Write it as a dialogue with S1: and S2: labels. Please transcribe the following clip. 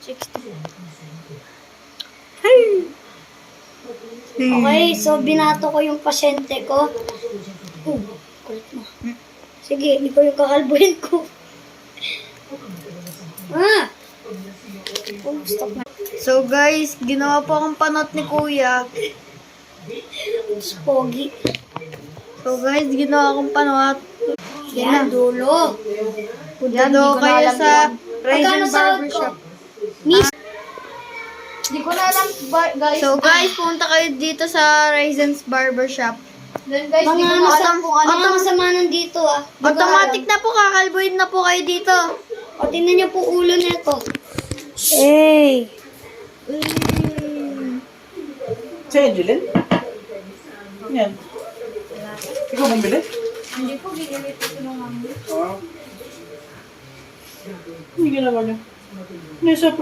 S1: 60. Hey! Okay, so binato ko yung pasyente ko. Kulit mo. Sige, hindi ko yung kakalbuhin ko. Stop na.
S2: So guys, ginawa po akong panot ni Kuya.
S1: Pogi.
S2: So guys, ginawa akong panot.
S1: Yan, dulo.
S2: Yan daw kayo sa
S1: Magkano
S2: Ryzen
S1: sahod
S2: Barbershop.
S1: Miss,
S2: Hindi ko na alam, guys. So guys, punta kayo dito sa Ryzen's Barbershop. Then guys,
S1: mga
S2: di ko na alam kung ano.
S1: mga masama nandito ah. Di ko
S2: Automatic
S1: alam.
S2: na po, kakalbuhin na po kayo dito.
S1: O, tingnan niyo po ulo nito. Hey!
S3: Si Angeline? Yan. Ikaw bumili?
S2: Hindi po, ginamit ito ng mami.
S3: Hindi ginawa niya. Nasa